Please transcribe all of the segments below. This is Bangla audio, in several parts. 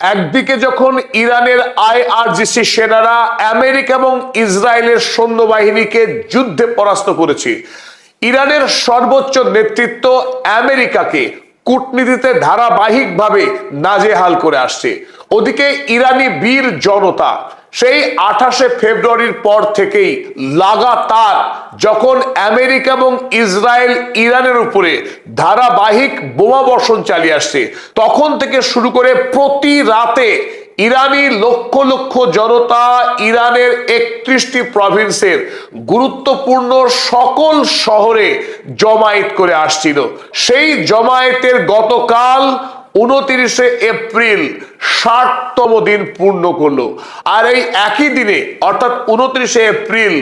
একদিকে যখন ইরানের আইআরজিসি সেনারা আমেরিকা এবং ইসরায়েলের সৈন্যবাহিনীকে যুদ্ধে পরাস্ত করেছে, ইরানের সর্বোচ্চ নেতৃত্ব আমেরিকাকে কূটনীতিতে ধারাবাহিকভাবে নাজেহাল করে আসছে। ওদিকে ইরানি বীর জনতা সেই 28শে ফেব্রুয়ারির পর থেকেই লাগাতার যখন আমেরিকা এবং ইসরায়েল ইরানের উপরে ধারাবাহিক বোমা বর্ষণ চালিয়ে আসছে, তখন থেকে শুরু করে প্রতি রাতে ইরানি লক্ষ লক্ষ জনতা ইরানের 31টি প্রভিন্সের গুরুত্বপূর্ণ সকল শহরে জমায়েত করে আসছিল। সেই জমায়েতের গতকাল 29শে এপ্রিল 60তম দিন পূর্ণ করলো। আর এই একই দিনে অর্থাৎ 29শে এপ্রিল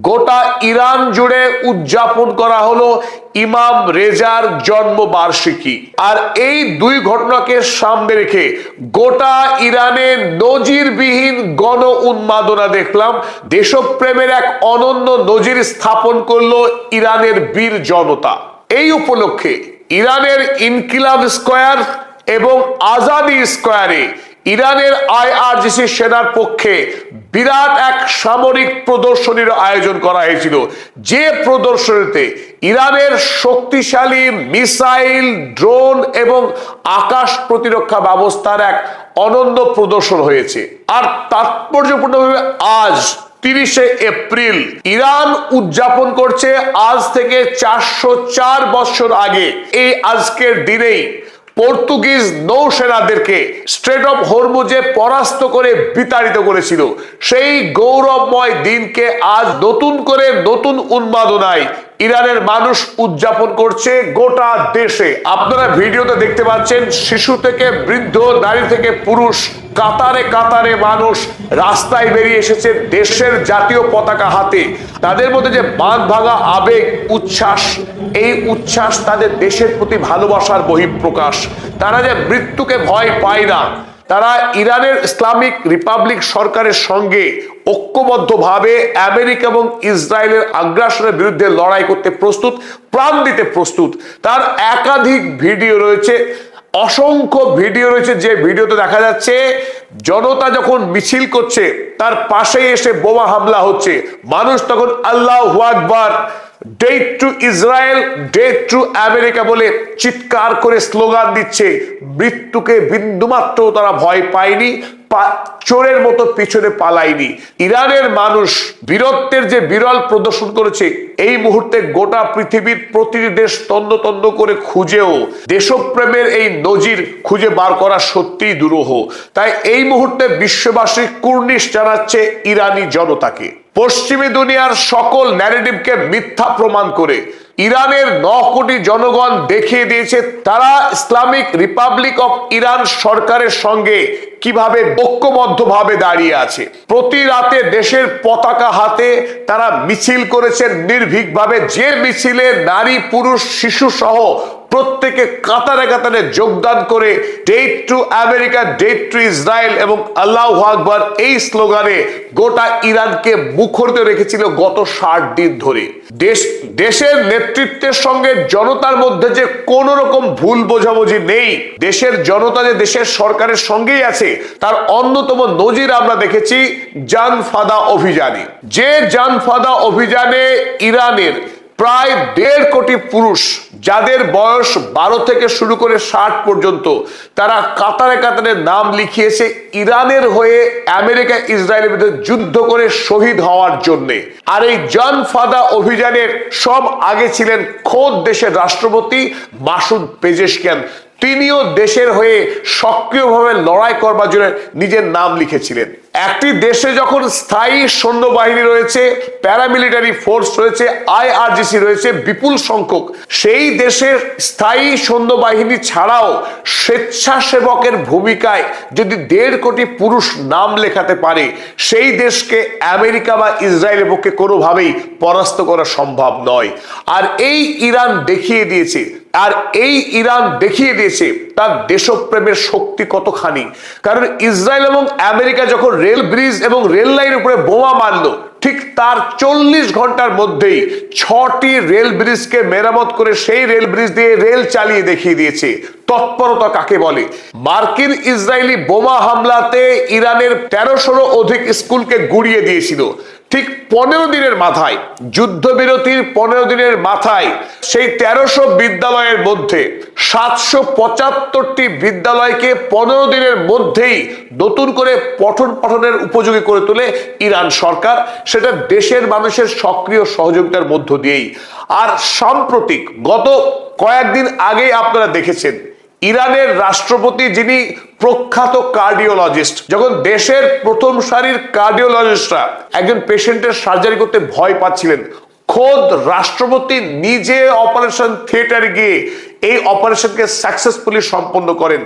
গোটা ইরান জুড়ে উদযাপন করা হলো ইমাম রেজার জন্মবার্ষিকী। আর এই দুই ঘটনাকে সামনে রেখে গোটা ইরানে নজিরবিহীন গণ উন্মাদনা দেখলাম। দেশপ্রেমের এক অনন্য নজির স্থাপন করলো ইরানের বীর জনতা। এই উপলক্ষে ইরানের ইনকিলাব স্কয়ার এবং আজাদি স্কয়ারে ইরানের আইআরজিসি সেনার পক্ষে বিরাট এক সামরিক প্রদর্শনীর আয়োজন করা হয়েছিল, যে প্রদর্শনীতে ইরানের শক্তিশালী মিসাইল, ড্রোন এবং আকাশ প্রতিরক্ষা ব্যবস্থার এক অনন্য প্রদর্শন হয়েছে। আর তাৎপর্যপূর্ণভাবে আজ 30শে এপ্রিল ইরান উদযাপন করছে আজ থেকে 404 বছর আগে এই আজকের দিনেই পর্তুগিজ নৌসেনাদেরকে স্ট্রেট অফ হরমুজে পরাস্ত করে বিতাড়িত করেছিল। সেই গৌরবময় দিনকে আজ নতুন করে নতুন উন্মাদনায় ইরানের মানুষ উদযাপন করছে গোটা দেশে। আপনারা ভিডিওতে দেখতে পাচ্ছেন শিশু থেকে বৃদ্ধ, নারী থেকে পুরুষ, কাতারে কাতারে মানুষ রাস্তায় বেরিয়ে এসেছে দেশের জাতীয় পতাকা হাতে। তাদের মধ্যে যে বাঁধ ভাঙা আবেগ, উচ্ছ্বাস, এই উচ্ছ্বাস তাদের দেশের প্রতি ভালোবাসার বহিঃপ্রকাশ। তারা যে মৃত্যুকে ভয় পায় না, তারা ইরানের ইসলামিক রিপাবলিক সরকারের সঙ্গে ঐক্যবদ্ধভাবে আমেরিকা এবং ইসরায়েলের আগ্রাসনের বিরুদ্ধে লড়াই করতে প্রস্তুত, প্রাণ দিতে প্রস্তুত। তার একাধিক ভিডিও রয়েছে, অসংখ্য ভিডিও রয়েছে, যে ভিডিওতে দেখা যাচ্ছে জনতা যখন মিছিল করছে তার পাশে এসে বোমা হামলা হচ্ছে, মানুষ তখন আল্লাহু আকবার, death to Israel, death to America বলে চিৎকার করে স্লোগান দিচ্ছে। মৃত্যুকে বিন্দুমাত্র তারা ভয় পায়নি, চোরের মতো পিছনে পালায়নি। ইরানের মানুষ বীরত্বের যে বিরল প্রদর্শন করেছে, এই মুহূর্তে গোটা পৃথিবীর প্রতিটি দেশ তন্ন তন্ন করে খুঁজেও দেশপ্রেমের এই নজির খুঁজে বার করা সত্যিই দুরূহ। তাই এই মুহূর্তে বিশ্ববাসী কুর্নিশ জানাচ্ছে ইরানি জনতাকে। পশ্চিমী দুনিয়ার সকল ন্যারেটিভকে মিথ্যা প্রমাণ করে ইরানের 9 কোটি জনগণ দেখিয়ে দিয়েছে তারা ইসলামিক রিপাবলিক অফ ইরান সরকারের সঙ্গে কিভাবে ঐক্যবদ্ধভাবে দাঁড়িয়ে আছে। প্রতি রাতে দেশের পতাকা হাতে তারা মিছিল করেছে নির্ভীকভাবে, যে মিছিলে নারী, পুরুষ, শিশু সহ প্রত্যেকে কাতারে কাতারে যোগদান করে death to America, death to Israel এবং আল্লাহু আকবার এই স্লোগানে গোটা ইরানকে মুখরিত রেখেছিল গত 60 দিন ধরে। দেশের নেতৃত্বের সঙ্গে জনতার মধ্যে যে কোন রকম ভুল বোঝাবুঝি নেই, দেশের জনতা যে দেশের সরকারের সঙ্গেই আছে, তার অন্যতম নজির আমরা দেখেছি জানফাদা অভিযানে। যে জানফাদা অভিযানে ইরানের প্রায় 1.5 কোটি পুরুষ, যাদের বয়স 12 থেকে শুরু করে 60 পর্যন্ত, তারা কাতারে কাতারে নাম লিখিয়েছে ইরানের হয়ে আমেরিকা ইসরায়েলের বিরুদ্ধে যুদ্ধ করে শহীদ হওয়ার জন্যে। আর এই জানফাদা অভিযানের সব আগে ছিলেন খোদ দেশের রাষ্ট্রপতি মাসুদ পেজেশকিয়ান। তিনিও দেশের হয়ে সক্রিয়ভাবে লড়াই করবার জন্য নিজের নাম লিখেছিলেন। একটি দেশে যখন স্থায়ী সৈন্যবাহিনী রয়েছে, প্যারামিলিটারি ফোর্স রয়েছে, আইআরজিসি রয়েছে বিপুল সংখ্যক, সেই দেশের স্থায়ী সৈন্যবাহিনী ছাড়াও স্বেচ্ছাসেবকের ভূমিকায় যদি 1.5 কোটি পুরুষ নাম লেখাতে পারে, সেই দেশকে আমেরিকা বা ইসরায়েলের পক্ষে কোনোভাবেই পরাস্ত করা সম্ভব নয়। আর এই ইরান দেখিয়ে দিয়েছে তার দেশপ্রেমের শক্তি কতখানি। কারণ ইসরায়েল এবং আমেরিকা যখন রেল ব্রিজ এবং রেল লাইনের উপরে বোমা মারলো, ঠিক তার 40 ঘন্টার মধ্যেই 6টি রেল ব্রিজকে মেরামত করে সেই রেল ব্রিজ দিয়ে রেল চালিয়ে দেখিয়ে দিয়েছে। তৎপরতা কাকে বলে? মার্কিন ইসরায়েলি বোমা হামলাতে ইরানের 1300 অধিক স্কুলকে গুড়িয়ে দিয়েছিল। ঠিক 15 দিনের মাথায়, যুদ্ধবিরতির 15 দিনের মাথায় সেই 1300 বিদ্যালয়ের মধ্যে 775টি বিদ্যালয়কে 15 দিনের মধ্যেই নতুন করে পঠন পাঠনের উপযোগী করে তোলে ইরান সরকার, সেটা দেশের মানুষের সক্রিয় সহযোগিতার মধ্য দিয়েই। আর সাম্প্রতিক গত কয়েকদিন আগেই আপনারা দেখেছেন ইরানের রাষ্ট্রপতি, যিনি প্রখ্যাত কার্ডিওলজিস্ট, যখন দেশের প্রথম সারির কার্ডিওলজিস্টরা একজন পেশেন্টের সার্জারি করতে ভয় পাচ্ছিলেন, খোদ রাষ্ট্রপতি নিজে অপারেশন থিয়েটারে গিয়ে এই অপারেশনকে সাকসেসফুলি সম্পন্ন করেন।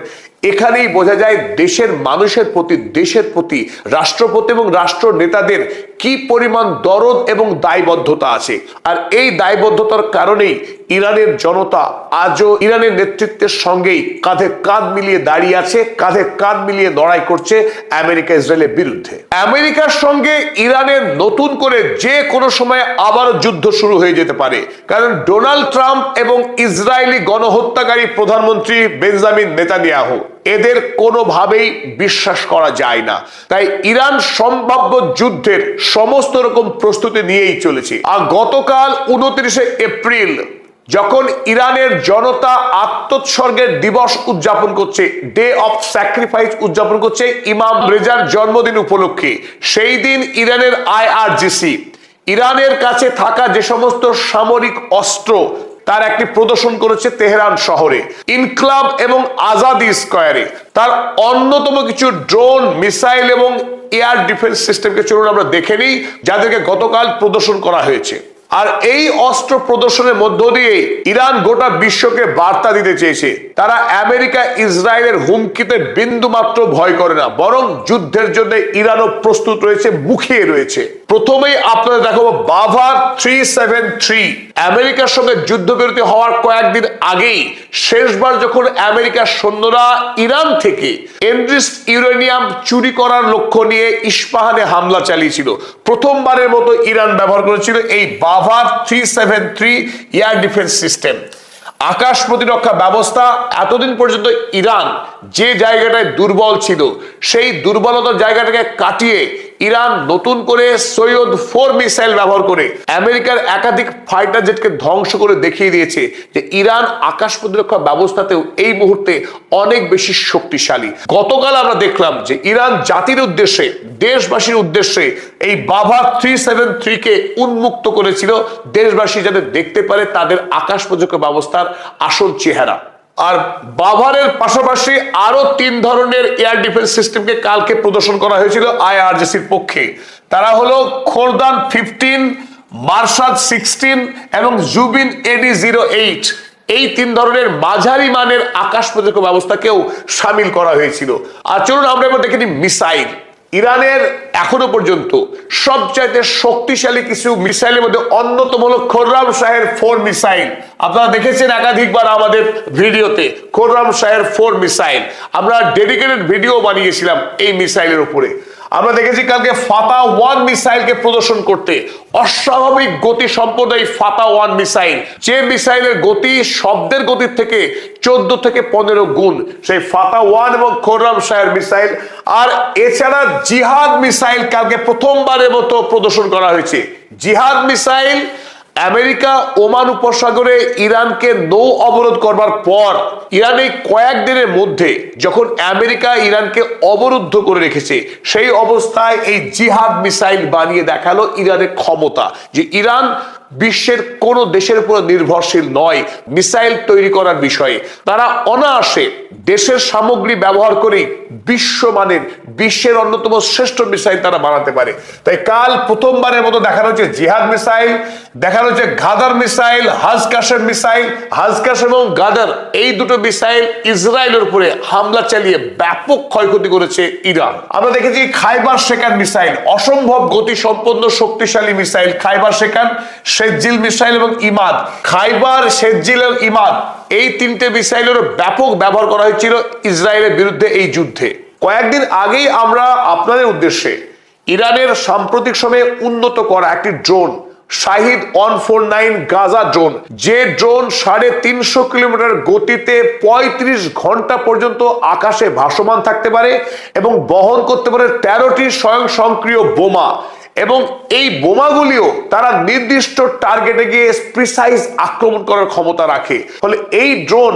এখানেই বোঝা যায় দেশের মানুষের প্রতি, দেশের প্রতি রাষ্ট্রপতি এবং রাষ্ট্র নেতাদের কি পরিমাণ দরদ এবং দায়বদ্ধতা আছে। আর এই দায়বদ্ধতার কারণেই ইরানের জনতা আজও ইরানের নেতৃত্বের সঙ্গেই কাঁধে কাঁধ মিলিয়ে দাঁড়িয়ে আছে, কাঁধে কাঁধ মিলিয়ে লড়াই করছে আমেরিকা ইসরায়েলের বিরুদ্ধে। আমেরিকার সঙ্গে ইরানের নতুন করে যে কোনো সময় আবারও যুদ্ধ শুরু হয়ে যেতে পারে, কারণ ডোনাল্ড ট্রাম্প এবং ইসরায়েলি গণহত্যাকারী প্রধানমন্ত্রী বেঞ্জামিন নেতানিয়াহু, এদের কোনোভাবেই বিশ্বাস করা যায় না। তাই ইরান সম্ভাব্য যুদ্ধের সমস্ত রকম প্রস্তুতি নিয়েই চলেছে। আর গতকাল 29 এপ্রিল যখন ইরানের জনতা আত্মোৎসর্গের দিবস উদযাপন করছে, ডে অফ স্যাক্রিফাইস উদযাপন করছে ইমাম রেজার জন্মদিন উপলক্ষে, সেই দিন ইরানের আইআরজিসি ইরানের কাছে থাকা যে সমস্ত সামরিক অস্ত্র তার একটি প্রদর্শন করেছে তেহরান শহরে, ইনকলাব এবং আজাদি স্কয়ারে। তার অন্যতম কিছু ড্রোন, মিসাইল এবং এয়ার ডিফেন্স সিস্টেমকে চলুন আমরা দেখে নিই, যাদেরকে গতকাল প্রদর্শন করা হয়েছে। আর এই অস্ত্র প্রদর্শনের মধ্য দিয়ে ইরান গোটা বিশ্বকে বার্তা দিতে চেয়েছে তারা আমেরিকা ইসরায়েলের হুমকিতে বিন্দু মাত্র ভয় করে না, বরং যুদ্ধের জন্য ইরানও প্রস্তুত রয়েছে, মুখিয়ে রয়েছে। প্রথমেই আপনাদের দেখাবো বাভার 373। আমেরিকার সঙ্গে যুদ্ধবিরতি হওয়ার কয়েকদিন আগেই শেষবার যখন আমেরিকার সৈন্যরা ইরান থেকে এনরিচড ইউরেনিয়াম চুরি করার লক্ষ্য নিয়ে ইস্পাহানে হামলা চালিয়েছিল, প্রথমবারের মতো ইরান ব্যবহার করেছিল এই বাভার 373 এয়ার ডিফেন্স সিস্টেম। আকাশ প্রতিরক্ষা ব্যবস্থা এতদিন পর্যন্ত ইরান যে জায়গাটায় দুর্বল ছিল, সেই দুর্বলতার জায়গাটাকে কাটিয়ে ইরান নতুন করে সৈয়দ 4 মিসাইল ব্যবহার করে আমেরিকার একাধিক ফাইটার জেটকে ধ্বংস করে দেখিয়ে দিয়েছে যে ইরান আকাশ প্রতিরক্ষা ব্যবস্থাতেও এই মুহূর্তে অনেক বেশি শক্তিশালী। গতকাল আমরা দেখলাম যে ইরান জাতির উদ্দেশ্যে, দেশবাসীর উদ্দেশ্যে এই বাভার 373 কে উন্মুক্ত করেছিল, দেশবাসী যাতে দেখতে পারে তাদের আকাশ প্রতিরক্ষা ব্যবস্থার আসল চেহারা। আর বাভারের পাশাপাশি আরো 3 ধরনের এয়ার ডিফেন্স সিস্টেমকে কালকে প্রদর্শন করা হয়েছিল আইআরজিসির পক্ষে। তারা হলো খোরদান 15, মার্শাদ 16 এবং জুবিন AD-08। এই 3 ধরনের মাঝারি মানের আকাশ প্রতিরক্ষা ব্যবস্থাকেও সামিল করা হয়েছিল। আর চলুন আমরা এবার দেখে নিই মিসাইল। ইরানের এখনো পর্যন্ত সবচাইতে শক্তিশালী কিছু মিসাইলের মধ্যে অন্যতম হলো খোররাম শাহের 4 মিসাইল। আপনারা দেখেছেন একাধিকবার আমাদের ভিডিওতে খোররাম শাহের 4 মিসাইল, আমরা ডেডিকেটেড ভিডিও বানিয়েছিলাম এই মিসাইলের উপরে। আমরা দেখেছি কালকে ফাতা 1 মিসাইলকে প্রদর্শন করতে, অস্বাভাবিক গতি সম্পন্ন এই ফাতা 1 মিসাইল, যে মিসাইলের গতি শব্দের গতির থেকে 14 থেকে 15 গুণ, সেই ফাতা 1 এবং খোররাম শাহের মিসাইল। আর এছাড়া জিহাদ মিসাইল কালকে প্রথমবারের মতো প্রদর্শন করা হয়েছে। জিহাদ মিসাইল আমেরিকা ওমান উপসাগরে ইরানকে নৌ অবরোধ করবার পর ইরানে কয়েকদিনের মধ্যে যখন আমেরিকা ইরানকে অবরুদ্ধ করে রেখেছে, সেই অবস্থায় এই জিহাদ মিসাইল বানিয়ে দেখালো ইরানের ক্ষমতা, যে ইরান বিশ্বের কোন দেশের উপর নির্ভরশীল নয় মিসাইল তৈরি করার বিষয়ে। তারা অনায়াসে দেশের সামগ্রী ব্যবহার করে বিশ্বমানের, বিশ্বের অন্যতম শ্রেষ্ঠ মিসাইল তারা বানাতে পারে। তাই কাল প্রথমবারের মতো দেখানো হচ্ছে জিহাদ মিসাইল, দেখানো হচ্ছে গাদার মিসাইল, হাজ কাশেম মিসাইল। হাজ কাশেম এবং গাদার এই দুটো মিসাইল ইসরায়েলের উপরে হামলা চালিয়ে ব্যাপক ক্ষয়ক্ষতি করেছে ইরান। আমরা দেখেছি খাইবার শেকান মিসাইল, অসম্ভব গতি সম্পন্ন শক্তিশালী মিসাইল খাইবার শেকান, শেরজিল মিসাইল এবং ইমাদ। খাইবার, শেরজিল এবং ইমাদ এই 3টে মিসাইলের ব্যাপক ব্যবহার করা হয়েছিল ইসরায়েলের বিরুদ্ধে এই যুদ্ধে। কয়েকদিন আগেই আমরা আপনাদের উদ্দেশ্যে ইরানের সাম্প্রতিক সময়ে উন্নত করা একটি ড্রোন শাহিদ 149 গাজা ড্রোন, যে ড্রোন 350 কিলোমিটার গতিতে 35 ঘন্টা পর্যন্ত আকাশে ভাসমান থাকতে পারে এবং বহন করতে পারে 13টি স্বয়ংক্রিয় বোমা, এবং এই বোমাগুলিও তারা নির্দিষ্ট টার্গেটে গিয়ে প্রিসাইজ আক্রমণ করার ক্ষমতা রাখে। ফলে এই ড্রোন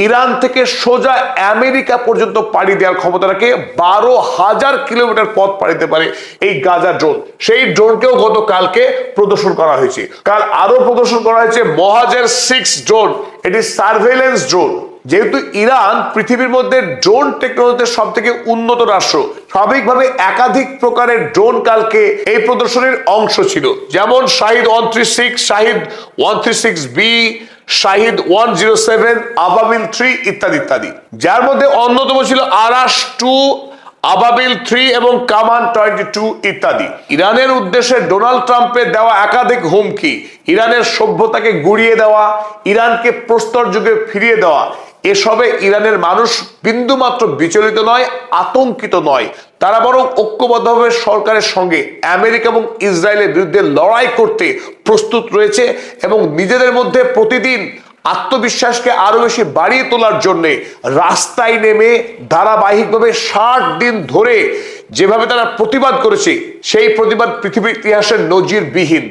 ইরান থেকে সোজা আমেরিকা পর্যন্ত পাড়ি দেওয়ার ক্ষমতা রাখে। 12,000 কিলোমিটার পথ পাড়ি দিতে পারে এই গাজা ড্রোন। সেই ড্রোনকেও গতকালকে প্রদর্শন করা হয়েছে। কাল আরো প্রদর্শন করা হয়েছে মহাজের 6 ড্রোন। এটি সার্ভেলেন্স ড্রোন। যেহেতু ইরান পৃথিবীর মধ্যে ড্রোন টেকনোলজিতে সব থেকে উন্নত রাষ্ট্র, স্বাভাবিকভাবে একাধিক প্রকারের ড্রোন কালকে এই প্রদর্শনীর অংশ ছিল, যেমন শাহিদ 136, শাহিদ 136B, শাহিদ 107, আবাবিল 3 ইত্যাদি ইত্যাদি, যার মধ্যে অন্যতম ছিল আরাশ 2, আবাবিল 3 এবং কামান 22 ইত্যাদি। ইরানের উদ্দেশ্যে ডোনাল্ড ট্রাম্পের দেওয়া একাধিক হুমকি, ইরানের সভ্যতাকে গুড়িয়ে দেওয়া, ইরানকে প্রস্তর যুগে ফিরিয়ে দেওয়া, এসবে ইরানের মানুষ বিন্দুমাত্র বিচলিত নয়, আতঙ্কিত নয়। তারা বরং ঐক্যবদ্ধভাবে সরকারের সঙ্গে আমেরিকা এবং ইসরায়েলের বিরুদ্ধে লড়াই করতে প্রস্তুত রয়েছে এবং নিজেদের মধ্যে প্রতিদিন আত্মবিশ্বাসকে আরো বেশি বাড়িয়ে তোলার জন্য রাস্তায় নেমে ধারাবাহিকভাবে 60 দিন ধরে যেভাবে তারা প্রতিবাদ করেছে, সেই প্রতিবাদ পৃথিবীর ইতিহাসের নজিরবিহীন।